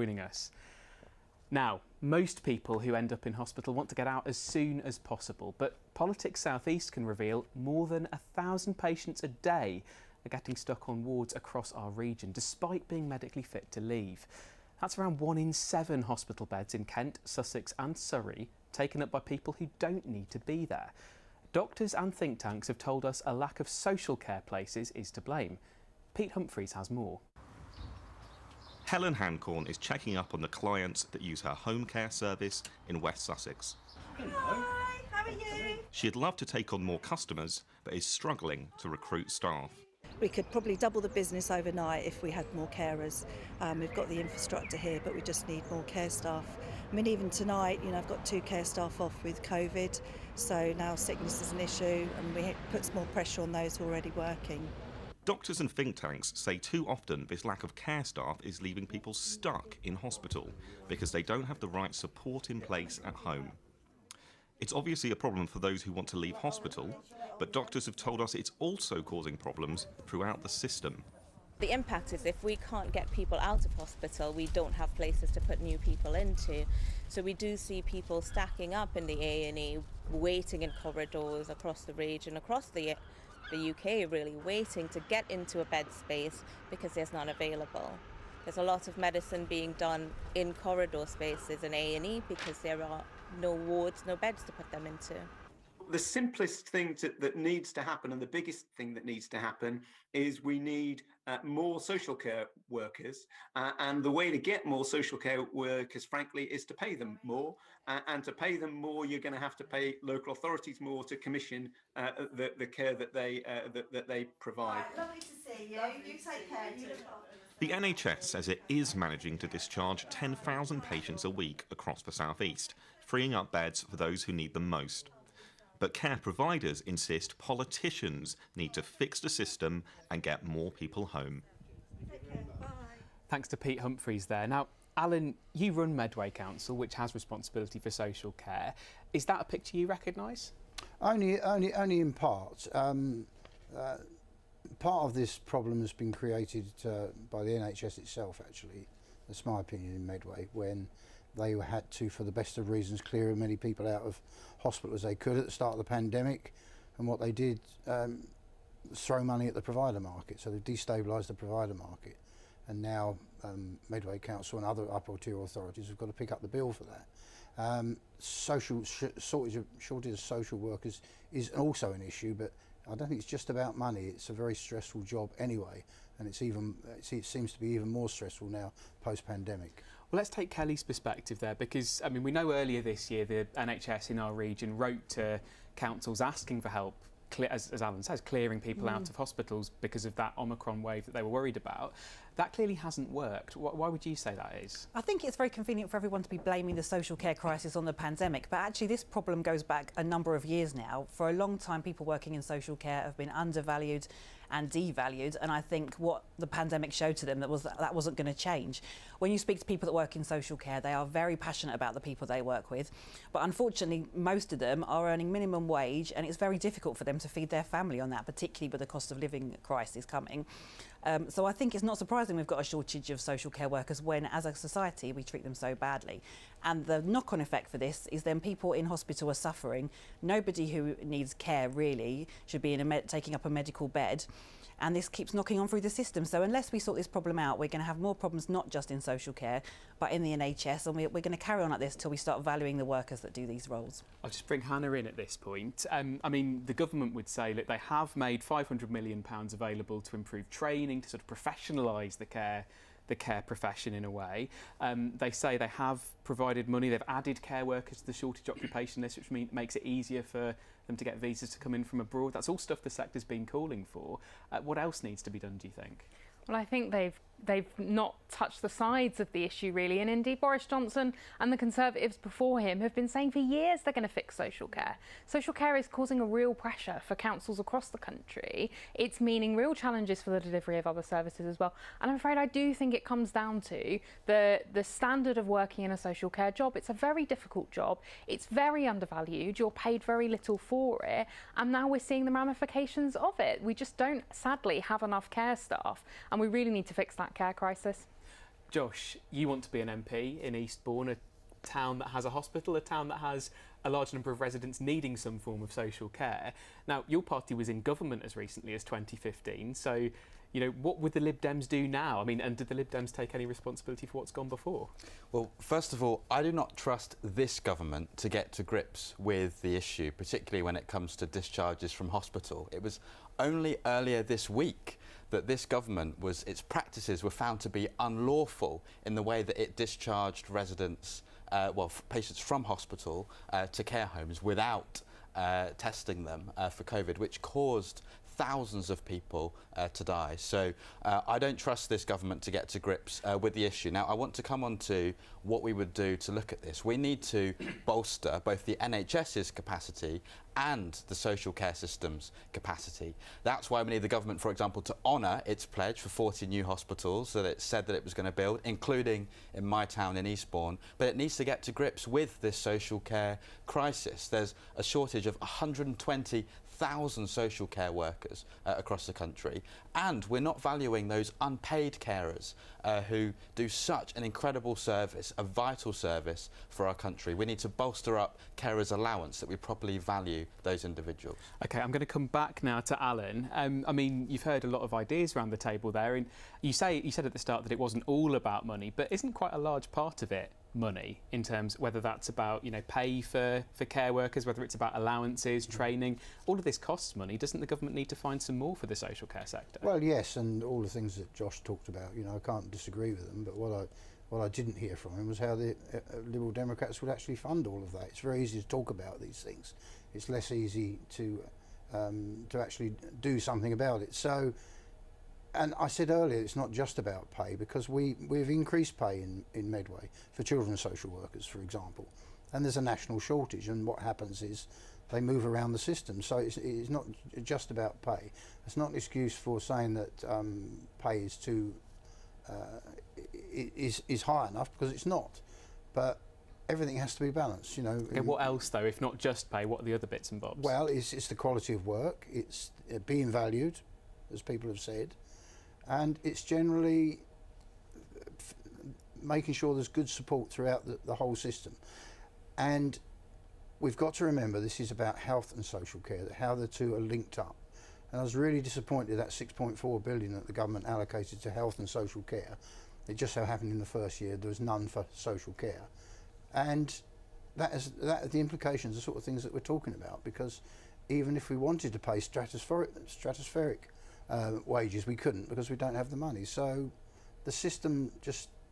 joining us. Now, most people who end up in hospital want to get out as soon as possible, but Politics South East can reveal more than 1,000 patients a day are getting stuck on wards across our region, despite being medically fit to leave. That's around 1 in 7 hospital beds in Kent, Sussex and Surrey, taken up by people who don't need to be there. Doctors and think tanks have told us a lack of social care places is to blame. Pete Humphreys has more. Helen Hancorn is checking up on the clients that use her home care service in West Sussex. Hi, how are you? She'd love to take on more customers, but is struggling to recruit staff. We could probably double the business overnight if we had more carers. We've got the infrastructure here, but we just need more care staff. I mean, even tonight, I've got 2 care staff off with COVID, so now sickness is an issue, and it puts more pressure on those who are already working. Doctors and think tanks say too often this lack of care staff is leaving people stuck in hospital because they don't have the right support in place at home. It's obviously a problem for those who want to leave hospital, but doctors have told us it's also causing problems throughout the system. The impact is if we can't get people out of hospital, we don't have places to put new people into. So we do see people stacking up in the A&E, waiting in corridors across the region, across the UK really, waiting to get into a bed space because there's none available. There's a lot of medicine being done in corridor spaces in A&E because there are no wards, no beds to put them into. The simplest thing that needs to happen, and the biggest thing that needs to happen, is we need more social care workers. And the way to get more social care workers, frankly, is to pay them more. And to pay them more, you're going to have to pay local authorities more to commission the care that they provide. Lovely to see you. You take care. You look after yourself. The NHS says it is managing to discharge 10,000 patients a week across the South East, freeing up beds for those who need them most. But care providers insist politicians need to fix the system and get more people home. Thanks to Pete Humphreys there. Now, Alan, you run Medway Council, which has responsibility for social care. Is that a picture you recognise? Only in part. Part of this problem has been created by the NHS itself, actually. That's my opinion in Medway, when they had to, for the best of reasons, clear as many people out of hospital as they could at the start of the pandemic. And what they did was throw money at the provider market. So they destabilised the provider market. And now Medway Council and other upper tier authorities have got to pick up the bill for that. Shortage of social workers is also an issue, but I don't think it's just about money. It's a very stressful job anyway, and it seems to be even more stressful now post-pandemic. Well, let's take Kelly's perspective there, because, I mean, we know earlier this year the NHS in our region wrote to councils asking for help, as Alan says, clearing people out of hospitals because of that Omicron wave that they were worried about. That clearly hasn't worked. Why would you say that is? I think it's very convenient for everyone to be blaming the social care crisis on the pandemic, but actually this problem goes back a number of years now. For a long time, people working in social care have been undervalued and devalued, and I think what the pandemic showed to them that wasn't going to change. When you speak to people that work in social care, they are very passionate about the people they work with, but unfortunately most of them are earning minimum wage, and it's very difficult for them to feed their family on that, particularly with the cost of living crisis coming. So I think it's not surprising we've got a shortage of social care workers when, as a society, we treat them so badly. And the knock-on effect for this is then people in hospital are suffering. Nobody who needs care really should be taking up a medical bed. And this keeps knocking on through the system. So unless we sort this problem out, we're going to have more problems not just in social care, but in the NHS. And we're going to carry on like this till we start valuing the workers that do these roles. I'll just bring Hannah in at this point. I mean, the government would say that they have made £500 million available to improve training, to sort of professionalise the care profession in a way. They say they have provided money, they've added care workers to the shortage occupation list, which makes it easier for them to get visas to come in from abroad. That's all stuff the sector's been calling for. What else needs to be done, do you think? Well, I think they've not touched the sides of the issue really, and indeed Boris Johnson and the Conservatives before him have been saying for years they're going to fix social care. Social care is causing a real pressure for councils across the country. It's meaning real challenges for the delivery of other services as well. And I'm afraid I do think it comes down to the standard of working in a social care job. It's a very difficult job. It's very undervalued. You're paid very little for it. And now we're seeing the ramifications of it. We just don't, sadly, have enough care staff. And we really need to fix that care crisis. Josh, you want to be an MP in Eastbourne, a town that has a hospital, a town that has a large number of residents needing some form of social care. Now, your party was in government as recently as 2015, so, you know, what would the Lib Dems do now? I mean, and did the Lib Dems take any responsibility for what's gone before? Well, first of all, I do not trust this government to get to grips with the issue, particularly when it comes to discharges from hospital. It was only earlier this week that this government its practices were found to be unlawful in the way that it discharged residents, patients from hospital to care homes without testing them for COVID, which caused thousands of people to die. So I don't trust this government to get to grips with the issue. Now, I want to come on to what we would do to look at this. We need to bolster both the NHS's capacity and the social care system's capacity. That's why we need the government, for example, to honour its pledge for 40 new hospitals that it said that it was going to build, including in my town in Eastbourne. But it needs to get to grips with this social care crisis. There's a shortage of 120,000 social care workers across the country, and we're not valuing those unpaid carers who do such an incredible service, a vital service for our country. We need to bolster up carers' allowance that we properly value those individuals. OK, I'm going to come back now to Alan. I mean, you've heard a lot of ideas around the table there, and you said at the start that it wasn't all about money, but isn't quite a large part of it money, in terms whether that's about, you know, pay for care workers, whether it's about allowances, training? All of this costs money. Doesn't the government need to find some more for the social care sector? Well, yes, and all the things that Josh talked about, you know, I can't disagree with them, but what I didn't hear from him was how the Liberal Democrats would actually fund all of that. It's very easy to talk about these things. It's less easy to actually do something about it. So, and I said earlier, it's not just about pay, because we've increased pay in Medway for children's social workers, for example, and there's a national shortage, and what happens is they move around the system. So it's not just about pay. It's not an excuse for saying that pay is too is high enough, because it's not. But everything has to be balanced, you know. Okay, what else though, if not just pay? What are the other bits and bobs? Well, it's the quality of work. It's being valued, as people have said. And it's generally making sure there's good support throughout the whole system. And we've got to remember this is about health and social care, how the two are linked up. And I was really disappointed that 6.4 billion that the government allocated to health and social care. It just so happened in the first year there was none for social care. And the implications are the sort of things that we're talking about, because even if we wanted to pay stratospheric wages, we couldn't, because we don't have the money. So the system,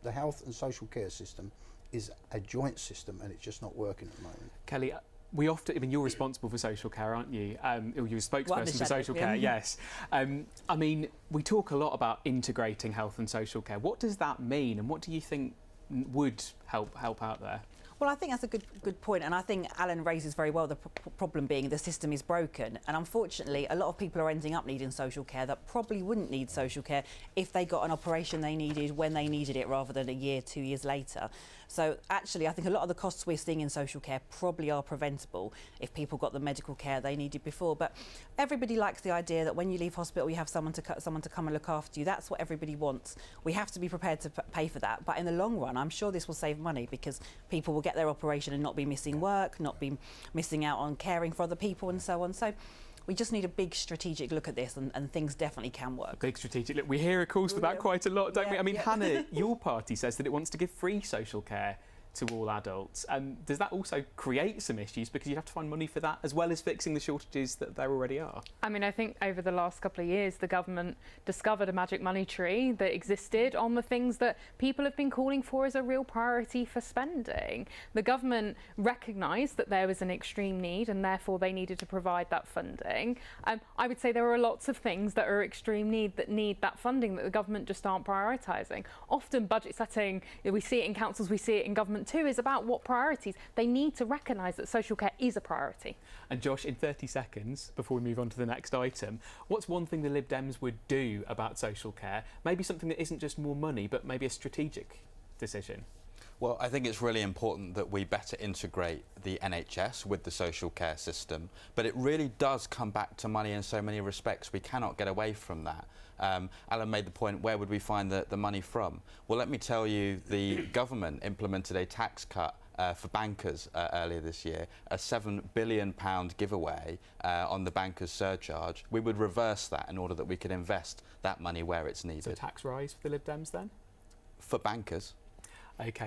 the health and social care system, is a joint system, and it's just not working at the moment. Kelly, you're responsible for social care, aren't you? You're a spokesperson for social care, yes. I mean, we talk a lot about integrating health and social care. What does that mean, and what do you think would help out there? Well, I think that's a good point, and I think Alan raises very well the problem being the system is broken, and unfortunately a lot of people are ending up needing social care that probably wouldn't need social care if they got an operation they needed when they needed it, rather than a year, 2 years later. So actually I think a lot of the costs we're seeing in social care probably are preventable if people got the medical care they needed before. But everybody likes the idea that when you leave hospital you have someone to come and look after you. That's what everybody wants. We have to be prepared to pay for that, but in the long run I'm sure this will save money, because people will get their operation and not be missing work, not be missing out on caring for other people and so on. So we just need a big strategic look at this, and things definitely can work. A big strategic look. We hear calls for that quite a lot, don't we? I mean, Hannah, your party says that it wants to give free social care to all adults. Does that also create some issues, because you'd have to find money for that as well as fixing the shortages that there already are? I mean, I think over the last couple of years the government discovered a magic money tree that existed on the things that people have been calling for as a real priority for spending. The government recognised that there was an extreme need, and therefore they needed to provide that funding. I would say there are lots of things that are extreme need that need that funding that the government just aren't prioritising. Often budget setting, we see it in councils, we see it in government too, is about what priorities. They need to recognise that social care is a priority. And Josh, in 30 seconds, before we move on to the next item, what's one thing the Lib Dems would do about social care? Maybe something that isn't just more money, but maybe a strategic decision? Well, I think it's really important that we better integrate the NHS with the social care system, but it really does come back to money in so many respects. We cannot get away from that. Alan made the point, where would we find the money from? Well, let me tell you, the government implemented a tax cut for bankers earlier this year, a £7 billion giveaway on the bankers' surcharge. We would reverse that in order that we could invest that money where it's needed. So tax rise for the Lib Dems then? For bankers. OK.